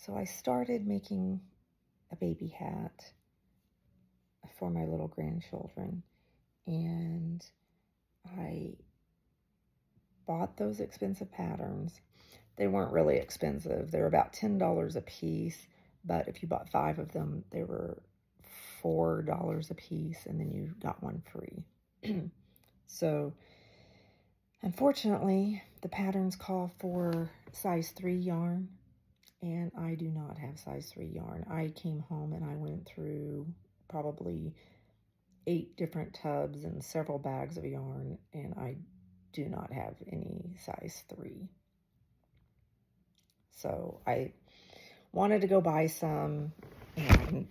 So I started making a baby hat for my little grandchildren, and I bought those expensive patterns. They weren't really expensive. They were about $10 a piece, but if you bought 5 of them, they were $4 a piece, and then you got one free. So unfortunately, the patterns call for size 3 yarn, and I do not have size 3 yarn. I came home and I went through probably 8 different tubs and several bags of yarn, and I do not have any size 3. So I wanted to go buy some, and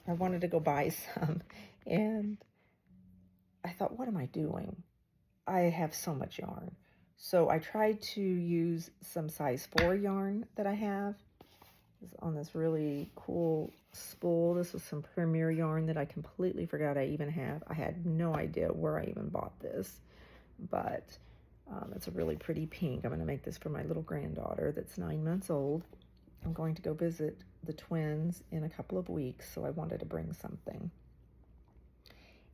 I wanted to go buy some, and I thought, what am I doing? I have so much yarn. So I tried to use some size 4 yarn that I have. It's on this really cool spool. This was some Premier yarn that I completely forgot I even have. I had no idea where I even bought this, but it's a really pretty pink. I'm going to make this for my little granddaughter that's 9 months old. I'm going to go visit the twins in a couple of weeks, so I wanted to bring something.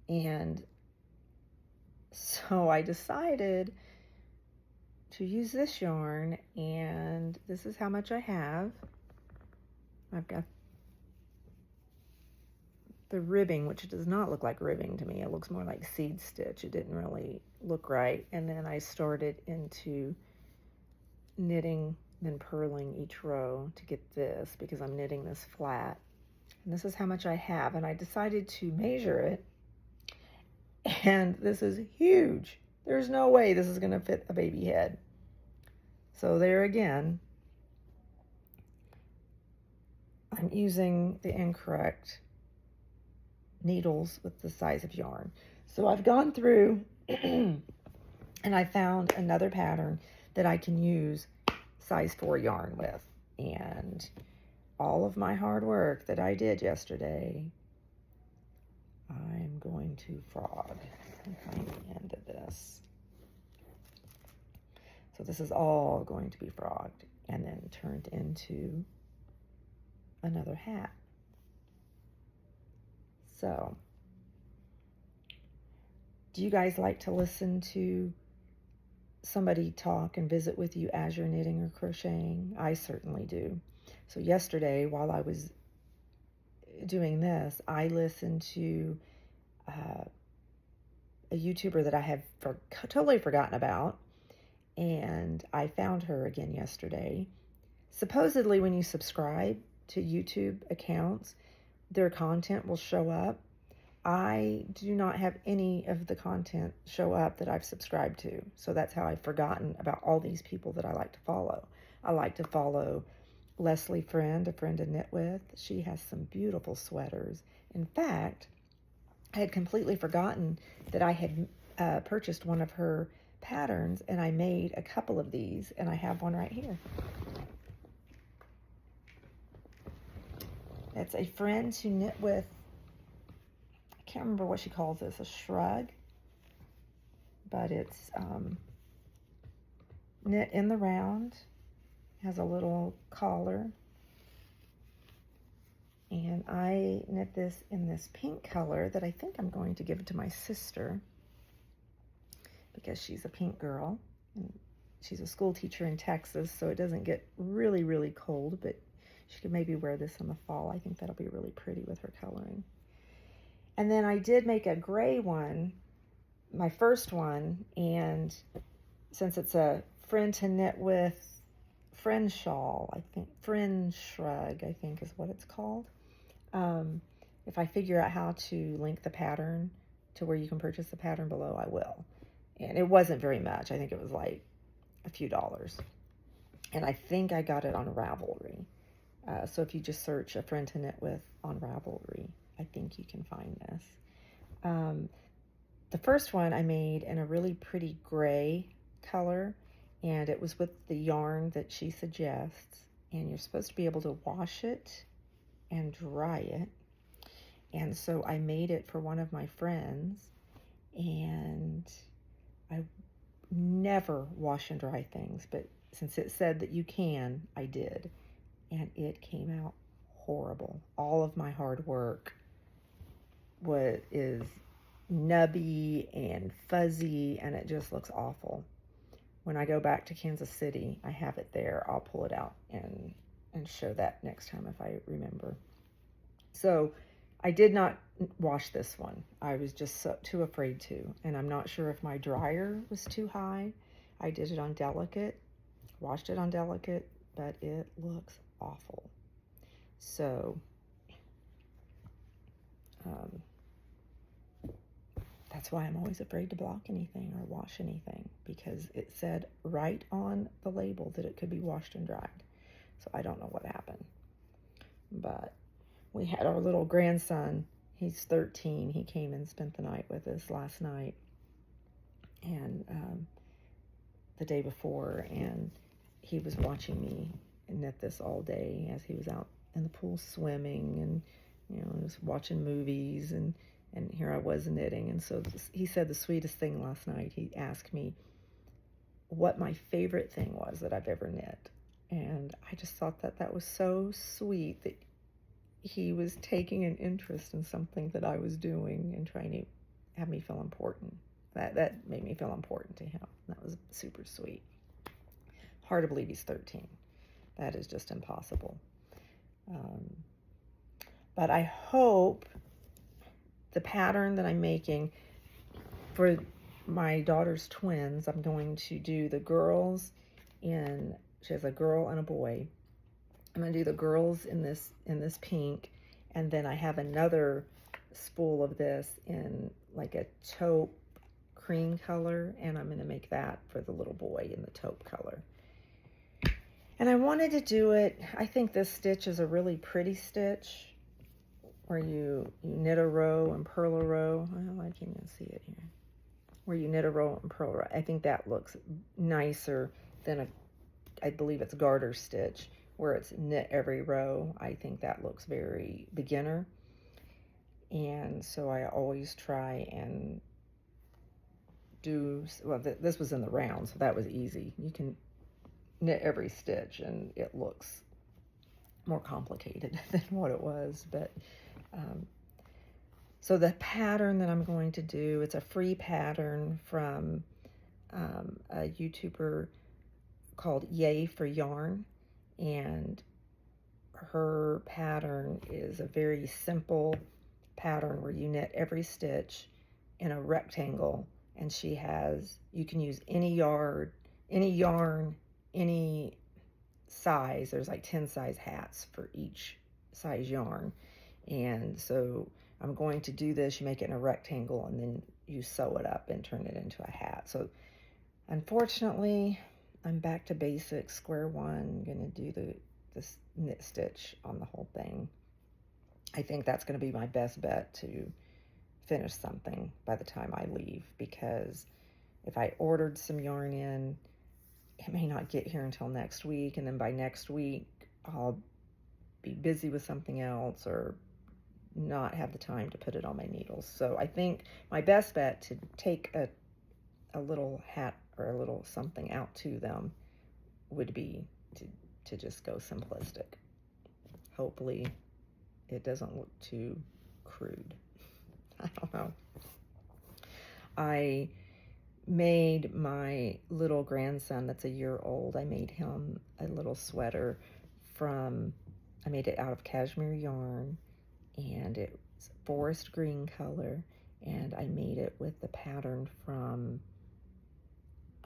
And so I decided to use this yarn, and this is how much I have. I've got the ribbing, which does not look like ribbing to me. It looks more like seed stitch. It didn't really look right. And then I started into knitting, then purling each row to get this, because I'm knitting this flat. And this is how much I have. And I decided to measure it. And this is huge. There's no way this is going to fit a baby head. So there again, I'm using the incorrect needles with the size of yarn. So I've gone through and I found another pattern that I can use size 4 yarn with. And all of my hard work that I did yesterday, I'm going to frog and find the end of this. So this is all going to be frogged and then turned into another hat. So, do you guys like to listen to somebody talk and visit with you as you're knitting or crocheting? I certainly do. So yesterday, while I was doing this, I listened to a YouTuber that I have totally forgotten about, and I found her again yesterday. Supposedly, when you subscribe to YouTube accounts, their content will show up. I do not have any of the content show up that I've subscribed to. So that's how I've forgotten about all these people that I like to follow. I like to follow Leslie Friend, a friend to knit with. She has some beautiful sweaters. In fact, I had completely forgotten that I had purchased one of her patterns, and I made a couple of these, and I have one right here. It's a friend to knit with. I can't remember what she calls this, a shrug, but it's knit in the round, has a little collar, and I knit this in this pink color that I think I'm going to give it to my sister because she's a pink girl, and she's a school teacher in Texas, so it doesn't get really, really cold, but she could maybe wear this in the fall. I think that'll be really pretty with her coloring. And then I did make a gray one, my first one, and since it's a friend to knit with friend shawl, I think, friend shrug, I think is what it's called. If I figure out how to link the pattern to where you can purchase the pattern below, I will. And it wasn't very much. I think it was like a few dollars. And I think I got it on Ravelry. So if you just search a friend to knit with on Ravelry, I think you can find this. The first one I made in a really pretty gray color, and it was with the yarn that she suggests, and you're supposed to be able to wash it and dry it. And so I made it for one of my friends, and I never wash and dry things, but since it said that you can, I did. and it came out horrible. All of my hard work is nubby and fuzzy, and it just looks awful. When I go back to Kansas City, I have it there. I'll pull it out and show that next time if I remember. So I did not wash this one. I was just too afraid to, and I'm not sure if my dryer was too high. I did it on delicate, washed it on delicate, but it looks awful. So that's why I'm always afraid to block anything or wash anything, because it said right on the label that it could be washed and dried. So I don't know what happened. But we had our little grandson. He's 13. He came and spent the night with us last night and the day before, and he was watching me knit this all day as he was out in the pool swimming and, just watching movies, and here I was knitting. And so he said the sweetest thing last night. He asked me what my favorite thing was that I've ever knit. And I just thought that was so sweet that he was taking an interest in something that I was doing and trying to have me feel important. That made me feel important to him. That was super sweet. Hard to believe he's 13. That is just impossible. But I hope the pattern that I'm making for my daughter's twins, I'm going to do the girls in, she has a girl and a boy. I'm going to do the girls in this pink, and then I have another spool of this in like a taupe cream color, and I'm going to make that for the little boy in the taupe color. And I wanted to do it, I think this stitch is a really pretty stitch, where you knit a row and purl a row. Well, I can't even see it here. Where you knit a row and purl a row. I think that looks nicer than I believe it's garter stitch, where it's knit every row. I think that looks very beginner. And so I always try and do, well, this was in the round, so that was easy. You can knit every stitch and it looks more complicated than what it was. But so the pattern that I'm going to do, it's a free pattern from a YouTuber called Yay for Yarn, and her pattern is a very simple pattern where you knit every stitch in a rectangle, and she has, you can use any yarn, any size. There's like 10 size hats for each size yarn. And so I'm going to do this. You make it in a rectangle and then you sew it up and turn it into a hat. So unfortunately, I'm back to basics, square one. I'm going to do this knit stitch on the whole thing. I think that's going to be my best bet to finish something by the time I leave, because if I ordered some yarn in, it may not get here until next week, and then by next week I'll be busy with something else or not have the time to put it on my needles. So I think my best bet to take a little hat or a little something out to them would be to just go simplistic. Hopefully it doesn't look too crude. I don't know. I made my little grandson that's a year old, I made him a little sweater I made it out of cashmere yarn, and it's forest green color, and I made it with the pattern from,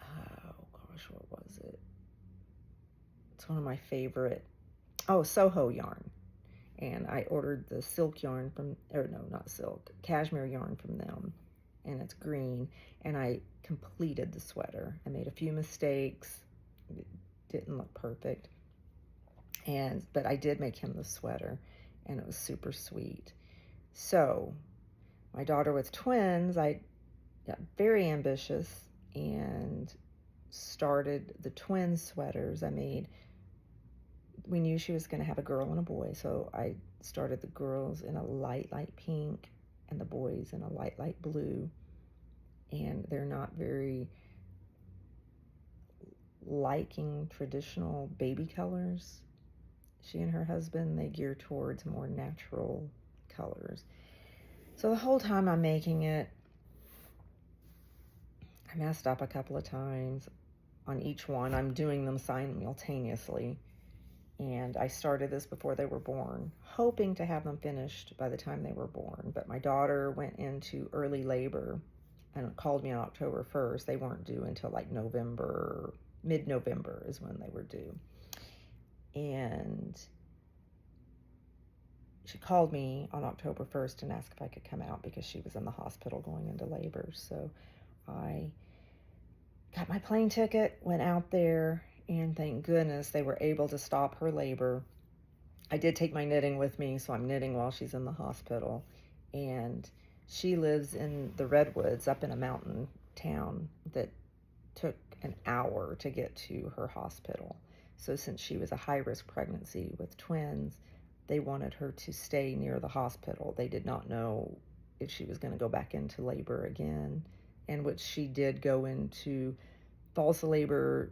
oh gosh, what was it? It's one of my favorite, Soho yarn. And I ordered the silk yarn from, or no, not silk, cashmere yarn from them, and it's green, and I completed the sweater. I made a few mistakes, it didn't look perfect, but I did make him the sweater, and it was super sweet. So my daughter with twins, I got very ambitious and started the twin sweaters. We knew she was going to have a girl and a boy, so I started the girls in a light pink and the boys in a light blue, and they're not very liking traditional baby colors. She and her husband, they gear towards more natural colors. So the whole time I'm making it, I messed up a couple of times on each one. I'm doing them simultaneously. And I started this before they were born, hoping to have them finished by the time they were born. But my daughter went into early labor and called me on October 1st. They weren't due until like November, mid-November is when they were due. And she called me on October 1st and asked if I could come out because she was in the hospital going into labor. So I got my plane ticket, went out there, and thank goodness they were able to stop her labor. I did take my knitting with me, so I'm knitting while she's in the hospital. And she lives in the Redwoods up in a mountain town that took an hour to get to her hospital. So since she was a high-risk pregnancy with twins, they wanted her to stay near the hospital. They did not know if she was going to go back into labor again, and which she did go into false labor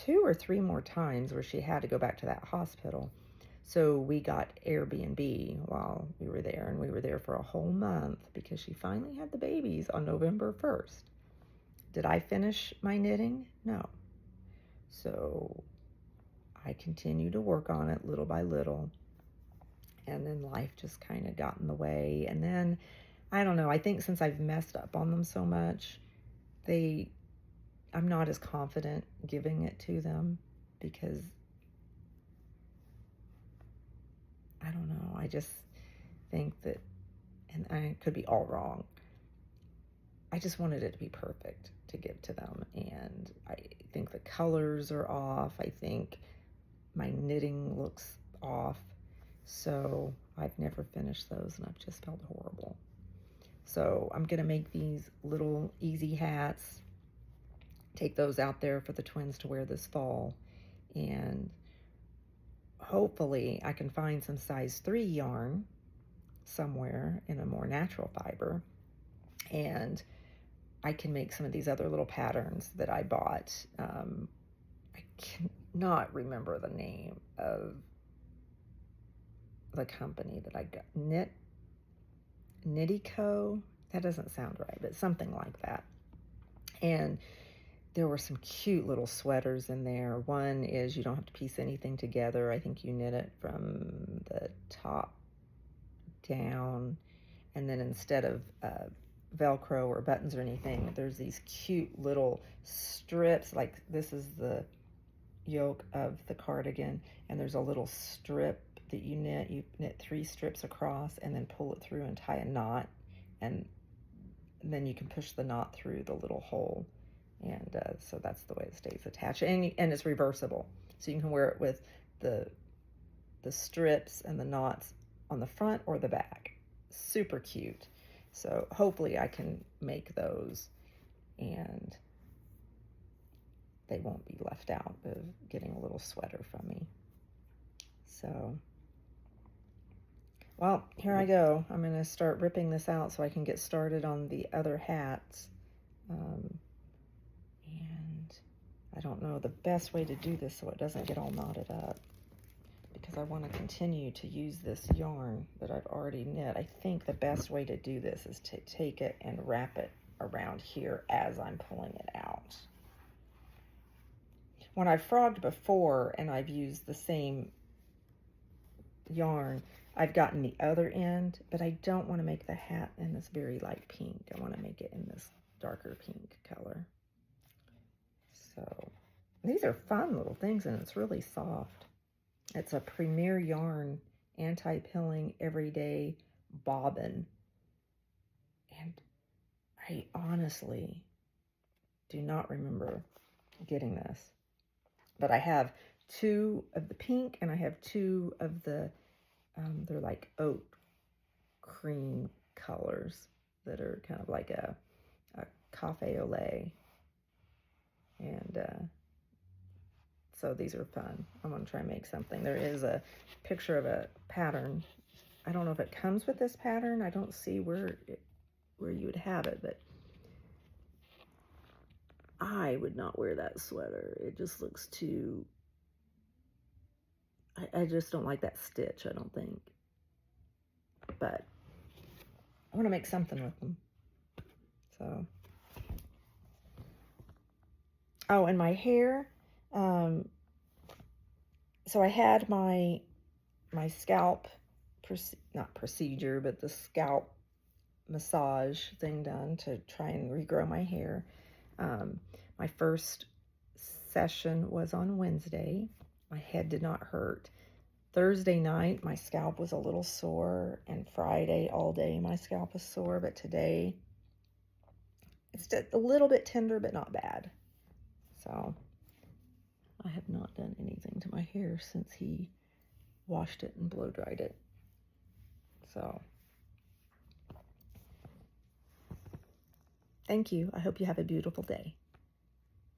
2 or 3 more times where she had to go back to that hospital. So we got Airbnb while we were there, and we were there for a whole month because she finally had the babies on November 1st. Did I finish my knitting? No. So I continued to work on it little by little, and then life just kind of got in the way. And then, I don't know, I think since I've messed up on them so much, I'm not as confident giving it to them because, I don't know, I just think that, and I could be all wrong, I just wanted it to be perfect to give to them, and I think the colors are off. I think my knitting looks off, so I've never finished those, and I've just felt horrible. So I'm going to make these little easy hats, take those out there for the twins to wear this fall, and hopefully I can find some size 3 yarn somewhere in a more natural fiber, and I can make some of these other little patterns that I bought. I cannot remember the name of the company that I got. Knittico? That doesn't sound right, but something like that. And there were some cute little sweaters in there. One is you don't have to piece anything together. I think you knit it from the top down, and then instead of Velcro or buttons or anything, there's these cute little strips. Like this is the yoke of the cardigan, and there's a little strip that you knit 3 strips across and then pull it through and tie a knot, and then you can push the knot through the little hole, and so that's the way it stays attached, and it's reversible, so you can wear it with the strips and the knots on the front or the back. Super cute. So hopefully I can make those and they won't be left out of getting a little sweater from me. So, well, here I go. I'm going to start ripping this out so I can get started on the other hats. And I don't know the best way to do this so it doesn't get all knotted up, because I want to continue to use this yarn that I've already knit. I think the best way to do this is to take it and wrap it around here as I'm pulling it out. When I've frogged before and I've used the same yarn, I've gotten the other end, but I don't want to make the hat in this very light pink. I want to make it in this darker pink color. So these are fun little things, and it's really soft. It's a Premier Yarn anti-pilling everyday bobbin. And I honestly do not remember getting this. But I have 2 of the pink, and I have 2 of the, they're like oat cream colors that are kind of like a cafe au lait. And so these are fun. I'm going to try and make something. There is a picture of a pattern. I don't know if it comes with this pattern. I don't see where you would have it, but I would not wear that sweater. It just looks too I just don't like that stitch, I don't think. But I want to make something with them. So, oh, and my hair. So I had my scalp, not procedure, but the scalp massage thing done to try and regrow my hair. My first session was on Wednesday. My head did not hurt. Thursday night, my scalp was a little sore, and Friday all day, my scalp was sore, but today, it's just a little bit tender, but not bad. So, I have not done anything to my hair since he washed it and blow dried it. So, thank you. I hope you have a beautiful day.